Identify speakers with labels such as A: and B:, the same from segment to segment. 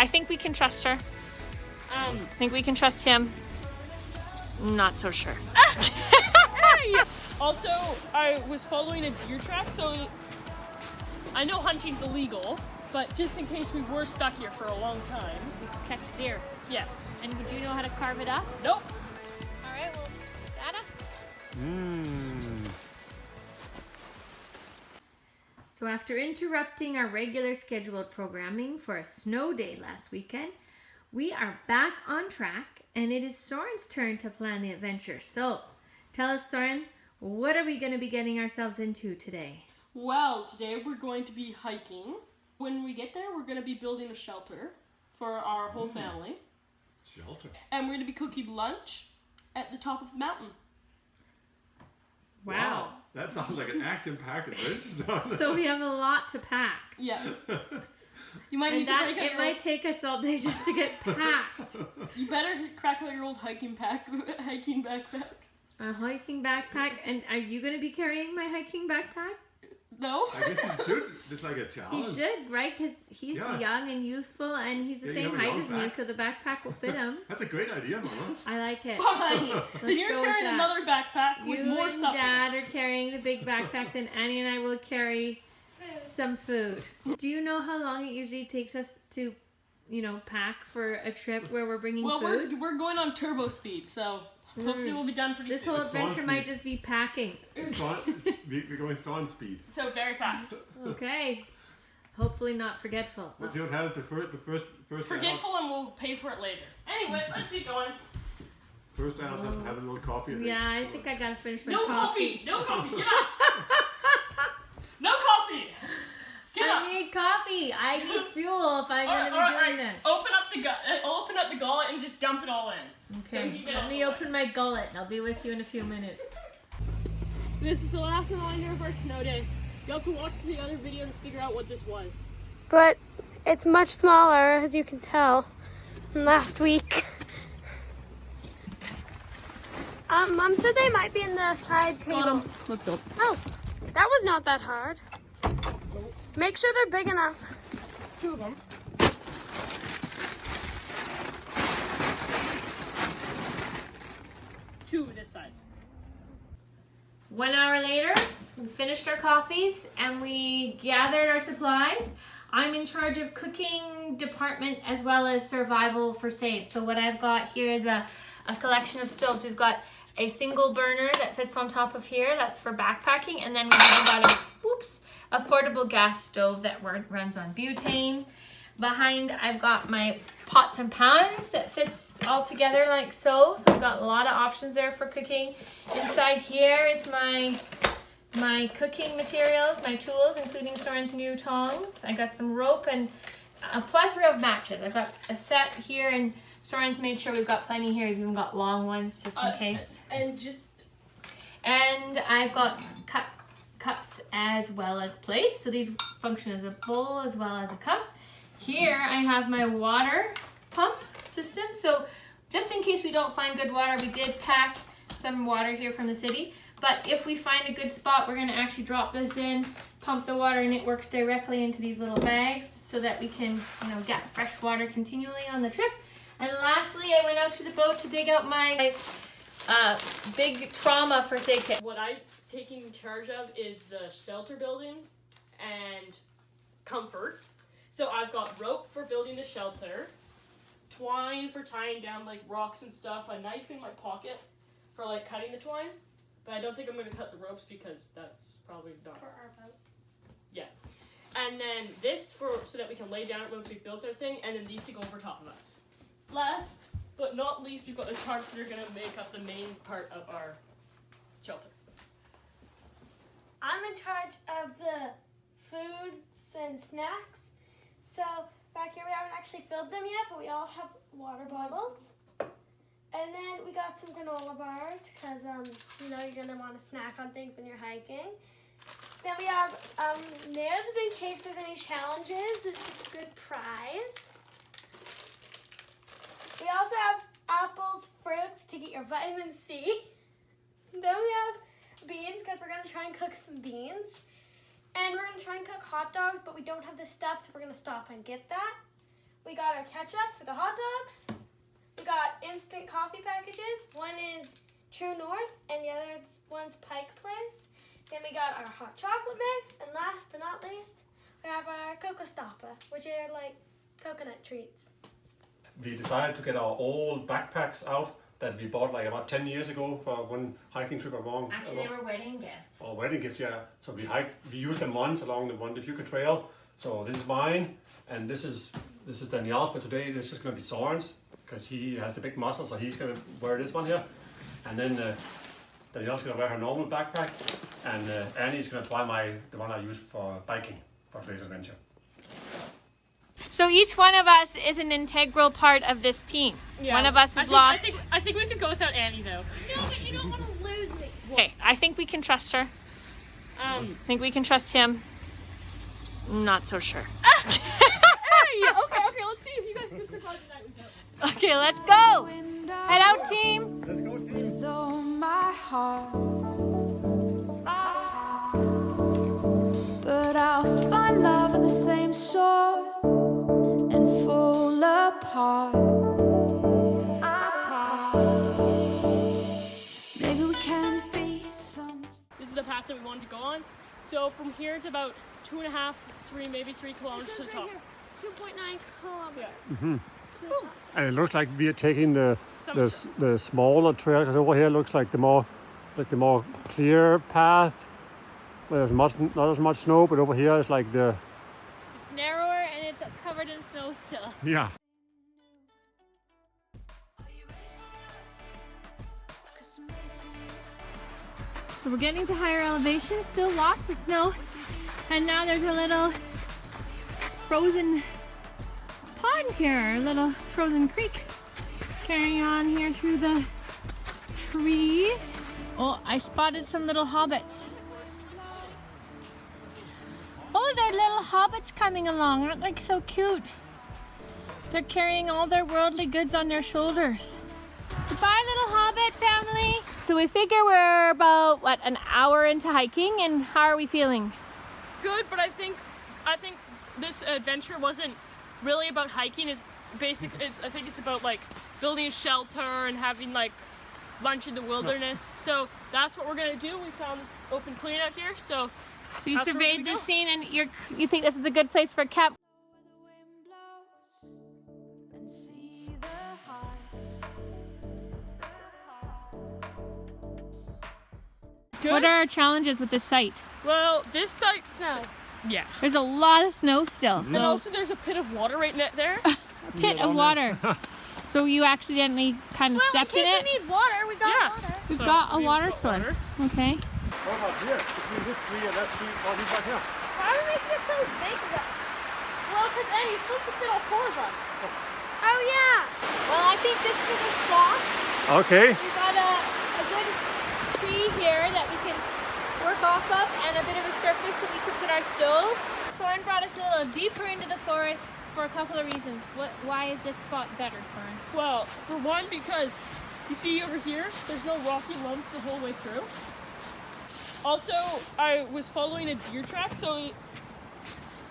A: I think we can trust her. I think we can trust him. Not so sure.
B: Yeah. Also, I was following a deer track, so I know hunting's illegal, but just in case we were stuck here for a long time.
A: We could catch a deer.
B: Yes.
A: And would you know how to carve it up?
B: Nope.
A: All right, well, Dada? So after interrupting our regular scheduled programming for a snow day last weekend, we are back on track, and it is Soren's turn to plan the adventure. So, tell us, Soren, what are we going to be getting ourselves into today?
B: Well, today we're going to be hiking. When we get there, we're going to be building a shelter for our whole family.
C: Shelter.
B: And we're going to be cooking lunch at the top of the mountain.
A: Wow.
C: That sounds like an action-packed adventure.
A: So we have a lot to pack.
B: Yeah. You might need
A: And
B: to break out
A: it might take us all day just to get packed.
B: You better crack out your old hiking backpack.
A: A hiking backpack? And are you going to be carrying my hiking backpack?
B: No?
C: I guess you should. It's like a
A: He
C: challenge.
A: should, right? Because he's young and youthful, and he's the
C: Yeah, you
A: same
C: have a
A: height
C: long
A: as me,
C: back.
A: so the backpack will fit him.
C: That's a great idea, Mama.
A: I like it.
B: Fine.
A: Let's
B: You're
A: go with
B: carrying
A: that.
B: another backpack with
A: You
B: more
A: and
B: stuff in it.
A: Dad are carrying the big backpacks, and Annie and I will carry some food. Do you know how long it usually takes us to, pack for a trip where we're bringing
B: Well,
A: food?
B: we're going on turbo speed, so hopefully we'll be done pretty
A: This
B: soon.
A: whole
C: It's
A: adventure
C: on
A: might
C: speed.
A: just be packing.
C: We're going on speed.
B: So very fast.
A: Okay. Hopefully not forgetful.
C: Let's see what happens. The first
B: Forgetful, and we'll pay for it later. Anyway, let's keep going.
C: First, I also have to have a little coffee.
A: Yeah, I think I gotta finish my
B: No
A: coffee.
B: coffee! No coffee! Get up! No coffee! Get up!
A: I need coffee. I need fuel if I'm gonna be doing this.
B: Open up the gullet and just dump it all in.
A: Okay, let me open my gullet and I'll be with you in a few minutes.
B: This is the last reminder of our snow day. You'll have to watch the other video to figure out what this was.
D: But it's much smaller, as you can tell, than last week. Mom said they might be in the side tables.
B: Let's go.
D: Oh, that was not that hard. Make sure they're big enough.
B: 2 of them. Two this size.
A: 1 hour later, we finished our coffees and we gathered our supplies. I'm in charge of cooking department as well as survival first aid. So what I've got here is a collection of stoves. We've got a single burner that fits on top of here. That's for backpacking. And then we've got a portable gas stove that runs on butane. Behind, I've got my pots and pans that fits all together like so. So I've got a lot of options there for cooking. Inside here is my cooking materials, my tools, including Soren's new tongs. I got some rope and a plethora of matches. I've got a set here, and Soren's made sure we've got plenty here. We've even got long ones just in case. And I've got cups as well as plates. So these function as a bowl as well as a cup. Here I have my water pump system. So just in case we don't find good water, we did pack some water here from the city. But if we find a good spot, we're gonna actually drop this in, pump the water, and it works directly into these little bags so that we can, get fresh water continually on the trip. And lastly, I went out to the boat to dig out my big trauma first aid kit.
B: What I'm taking charge of is the shelter building and comfort. So I've got rope for building the shelter, twine for tying down like rocks and stuff, a knife in my pocket for like cutting the twine. But I don't think I'm going to cut the ropes because that's probably not...
D: For our boat.
B: Yeah. And then this so that we can lay down once we've built our thing, and then these to go over top of us. Last but not least, we've got the tarps that are going to make up the main part of our shelter.
D: I'm in charge of the foods and snacks. So back here we haven't actually filled them yet, but we all have water bottles. And then we got some granola bars because you're gonna want to snack on things when you're hiking. Then we have nibs in case there's any challenges. It's a good prize. We also have apples, fruits to get your vitamin C. Then we have beans because we're gonna try and cook some beans. And we're gonna try and cook hot dogs, but we don't have the stuff, so we're gonna stop and get that. We got our ketchup for the hot dogs. We got instant coffee packages. One is True North and the other one's Pike Place. Then we got our hot chocolate mix. And last but not least, we have our Coco Stoppa, which are like coconut treats.
E: We decided to get our old backpacks out that we bought like about 10 years ago for one hiking trip along.
A: Actually, they were wedding gifts.
E: Or wedding gifts, yeah. So we used them once along the Wonderfuka Trail. So this is mine, and this is Danielle's, but today this is going to be Soren's because he has the big muscles, so he's going to wear this one here. And then Danielle's going to wear her normal backpack, and Annie's going to try the one I use for biking for today's adventure.
A: So each one of us is an integral part of this team.
B: Yeah.
A: One of us is lost.
B: I think we could go without Annie though.
D: No, but you don't want to lose me.
A: Okay, I think we can trust her. I think we can trust him. Not so sure.
B: Hey, okay, let's see if you guys can survive the night without.
A: Okay, let's go. Head out, team.
E: Let's go, team.
F: With all my heart, but I'll find love of the same sort and fall apart. Maybe we can be some.
B: This is the path that we wanted to go on. So from here it's about 2.5, 3 kilometers to the top.
D: 2.9 kilometers.
B: Yeah.
D: To the top.
E: And it looks like we are taking the smaller trail, because over here looks like the more clear path. Where there's not as much snow, but over here it's like the
A: It's narrower and it's covered in snow still.
E: yeah.
A: So we're getting to higher elevations, still lots of snow. And now there's a little frozen pond here, a little frozen creek carrying on here through the trees. Oh, I spotted some little hobbits. Oh, they're little hobbits coming along. Aren't they so cute? They're carrying all their worldly goods on their shoulders. Goodbye, little hobbit family. So we figure we're about, what, an hour into hiking, and how are we feeling?
B: Good, but I think this adventure wasn't really about hiking. I think it's about like building a shelter and having like lunch in the wilderness. So that's what we're gonna do. We found this open clean out here, so
A: You
B: that's where we're
A: surveyed
B: gonna
A: the
B: go.
A: scene, and you think this is a good place for a camp?
F: Where the wind blows and see the heights.
B: Good.
A: What are our challenges with this site?
B: Well, this site, yeah.
A: There's a lot of snow still,
B: And
A: so
B: also there's a pit of water right there.
A: a pit of water. So you accidentally kind of stepped in it?
D: We need water. We got
B: Yeah.
D: water.
A: We've
B: So
A: got a
B: we've
A: water
B: got
A: source.
B: water.
A: Okay.
E: What about here? Between this tree and that tree, oh, he's right here.
D: Why are we making it so big though?
B: Well, because Annie, it's supposed to fit all 4 of us.
D: Oh yeah.
A: Well, I think this is a spot.
E: Okay.
A: We've got a good tree here that we can work off of, and a bit of a surface that we can put our stove. Soren brought us a little deeper into the forest for a couple of reasons. Why is this spot better, Soren?
B: Well, for one, because you see over here, there's no rocky lumps the whole way through. Also, I was following a deer track, so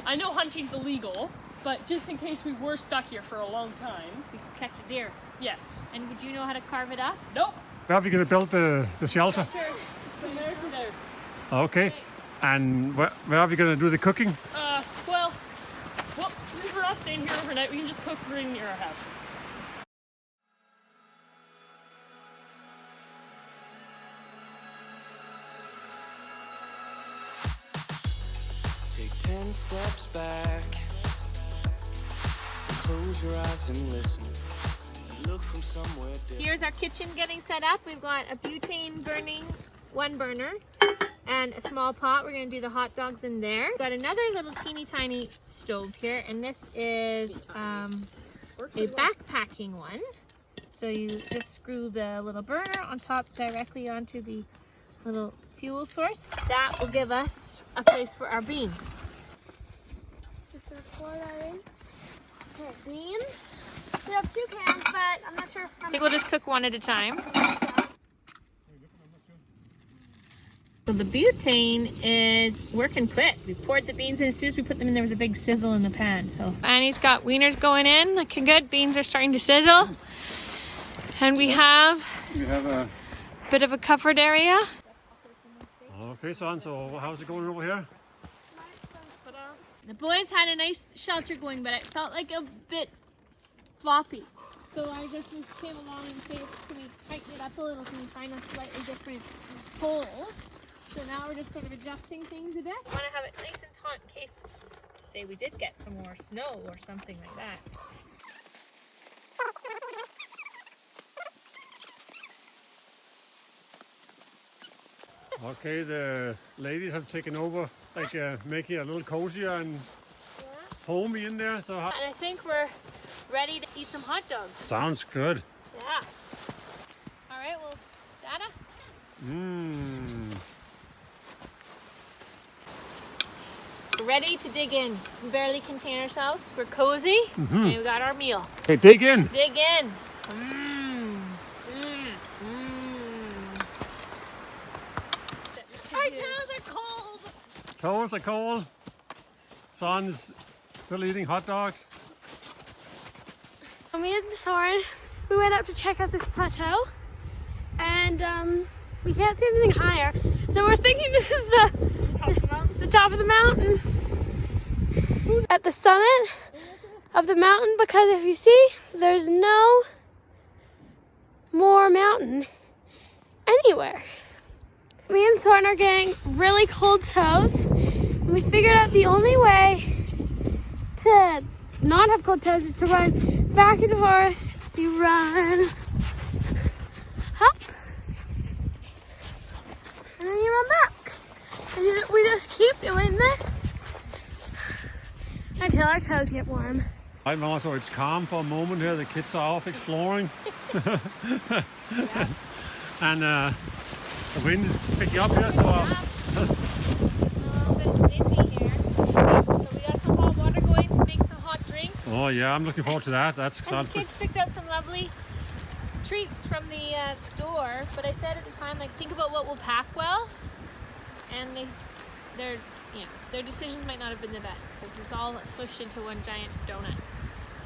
B: I know hunting's illegal, but just in case we were stuck here for a long time.
A: We could catch a deer.
B: Yes.
A: And would you know how to carve it up?
B: Nope.
E: Where are we going to build the shelter?
B: Sure. From there to there.
E: Okay. And where are we going to do the cooking?
B: Well, since we're not staying here overnight, we can just cook right near our house.
G: Take 10 steps back. Close your eyes and listen. And look from somewhere different.
A: Here's our kitchen getting set up. We've got a butane burning 1 burner and a small pot. We're going to do the hot dogs in there. We've got another little teeny tiny stove here, and this is a backpacking one. So you just screw the little burner on top directly onto the little fuel source. That will give us a place for our beans.
D: Just gonna pour that in. Okay, beans. We have 2 cans, but I'm not sure if
A: I think we'll just cook one at a time. So the butane is working quick. We poured the beans in. As soon as we put them in, there was a big sizzle in the pan. So Annie's got wieners going in, looking good. Beans are starting to sizzle. And we have
E: a
A: bit of a covered area.
E: Okay, son, so how's it going over here?
A: The boys had a nice shelter going, but it felt like a bit floppy. So I just came along and said, can we tighten it up a little? Can we find a slightly different hole? So now we're just sort of adjusting things a bit. I want to have it nice and taut in case, say, we did get some more snow or something like that.
E: Okay, the ladies have taken over, like making it a little cozier and homey in there. So
A: And I think we're ready to eat some hot dogs.
E: sounds good.
A: Yeah. All right, well, Dada?
E: Mmm.
A: We're ready to dig in. We barely contain ourselves. We're cozy, and we got our meal.
E: Okay, dig in.
A: Dig in. Mmm. Mmm. Mmm. Our toes are cold.
E: Toes are cold. Son's still eating hot dogs.
D: Me and Soren, we went up to check out this plateau, and we can't see anything higher. So we're thinking this is the top of the mountain. At the summit of the mountain, because if you see, there's no more mountain anywhere. Me and Soren are getting really cold toes, and we figured out the only way to not have cold toes is to run back and forth. You run up, and then you run back. And we just keep doing this until our toes get warm.
E: Right, Mama, so it's calm for a moment here. The kids are off exploring. And the wind is picking up here, so...
A: A little bit windy here. So we got some hot water going to make some hot drinks.
E: Oh yeah, I'm looking forward to that. That
A: And
E: sounds
A: the
E: good.
A: kids picked out some lovely treats from the store, but I said at the time, like, think about what will pack well, and their decisions might not have been the best because it's all smushed into one giant donut.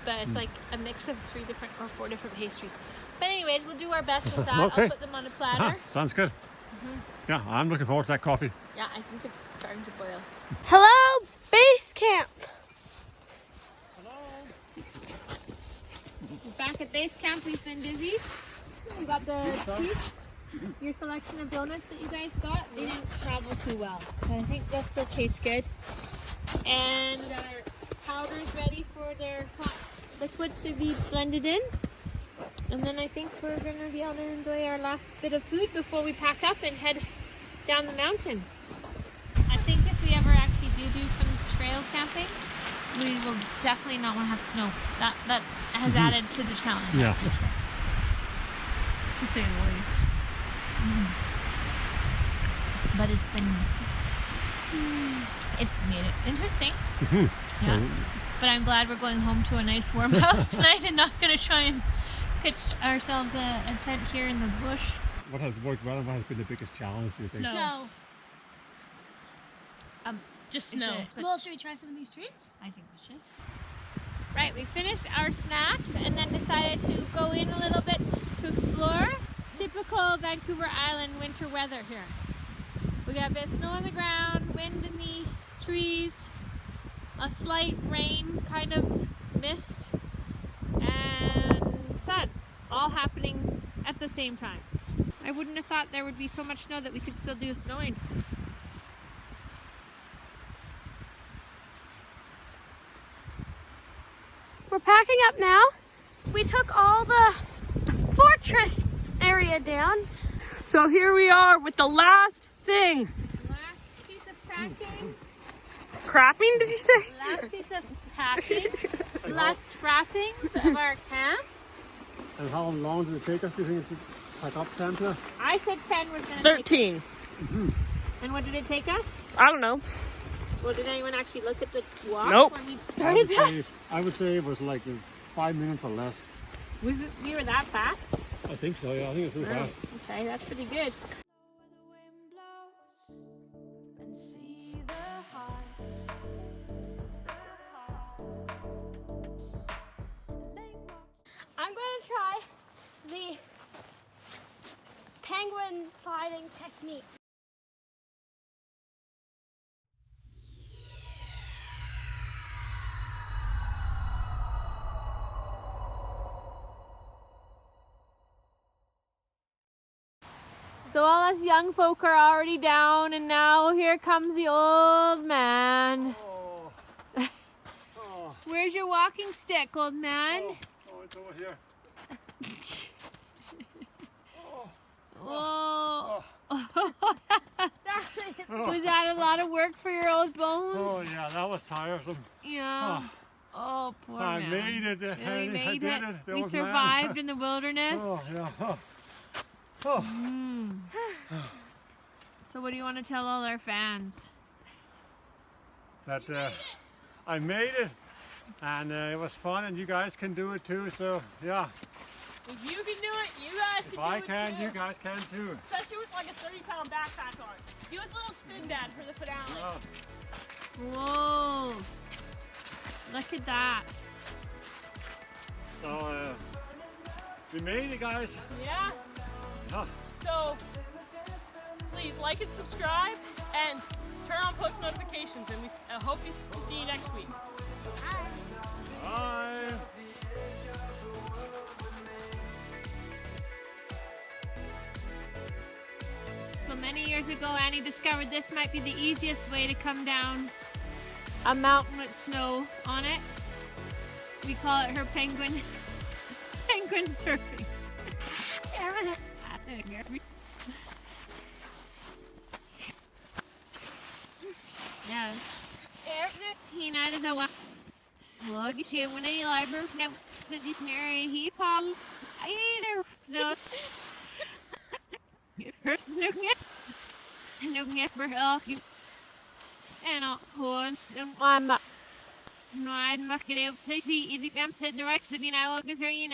A: But it's like a mix of 3 different or 4 different pastries. But anyways, we'll do our best with that.
E: Okay.
A: I'll put them on a platter.
E: Sounds good. Yeah, I'm looking forward to that coffee.
A: Yeah, I think it's starting to boil.
D: Hello, base camp.
A: Back at base camp, we've been busy. We got the treats. Your selection of donuts that you guys got, they didn't travel too well. But I think they'll still taste good. And our powder's ready for their hot liquids to be blended in. And then I think we're going to be able to enjoy our last bit of food before we pack up and head down the mountain. I think if we ever actually do some trail camping, we will definitely not want to have snow. That has added to the challenge.
E: Yeah.
A: That's for sure. To say the least. But it's made it interesting. Yeah. But I'm glad we're going home to a nice warm house tonight and not going to try and pitch ourselves a tent here in the bush.
E: What has worked well and what has been the biggest challenge, do you think?
A: Snow.
B: Just snow.
A: Well, should we try some of these treats? I think we should. Right, we finished our snacks and then decided to go in a little bit to explore. Typical Vancouver Island winter weather here. We got a bit of snow on the ground, wind in the trees, a slight rain kind of mist, and sun, all happening at the same time. I wouldn't have thought there would be so much snow that we could still do snowing.
D: We're packing up now. We took all the fortress area down. So here we are with the last thing.
A: Last piece of packing.
D: Crapping, did you say?
A: Last piece of packing. Last trappings of our camp.
E: And how long did it take us, do you think, to pack up camp here?
A: I said 10 was going to
B: 13.
A: And what did it take us?
B: I don't know.
A: Well, did anyone actually look at the watch
B: Nope.
A: when we started that?
E: I would say it was like 5 minutes or less.
A: Was it, we were that fast?
E: I think so, yeah. I think it's really fast.
A: Okay, that's pretty good.
F: Where the wind blows,
D: the penguin sliding technique.
A: So all us young folk are already down, and now here comes the old man.
E: Oh. Oh.
A: Where's your walking stick, old man?
E: Oh, it's over here.
A: Oh.
E: Oh.
A: Was that a lot of work for your old bones?
E: Oh yeah, that was tiresome.
A: Yeah. Oh, poor
E: I
A: man.
E: made it,
A: Yeah,
E: Annie.
A: we made
E: I did
A: it.
E: it. The
A: We
E: old man.
A: survived in the wilderness.
E: Oh yeah. Oh.
A: Mm. So what do you want to tell all our fans?
E: That I made it, and it was fun, and you guys can do it too. So yeah,
B: If you can do it, you guys can
E: if I
B: do it
E: can,
B: too.
E: you guys can too.
B: Especially with like a 30-pound backpack on. Do us a little spin dad for the finale.
E: Oh.
A: Whoa. Look at that.
E: So we made it, guys.
B: Yeah.
E: Yeah.
B: So please like and subscribe and turn on post notifications, and we hope to see you next week.
E: Bye.
A: So many years ago, Annie discovered this might be the easiest way to come down a mountain with snow on it. We call it her penguin surfing. Yeah. Hina det var slog sig when I library now so this Mary he falls either so first looking at for help you and all horns and I'm not no, I'm not going to see if I'm sitting right, so you know, because you're in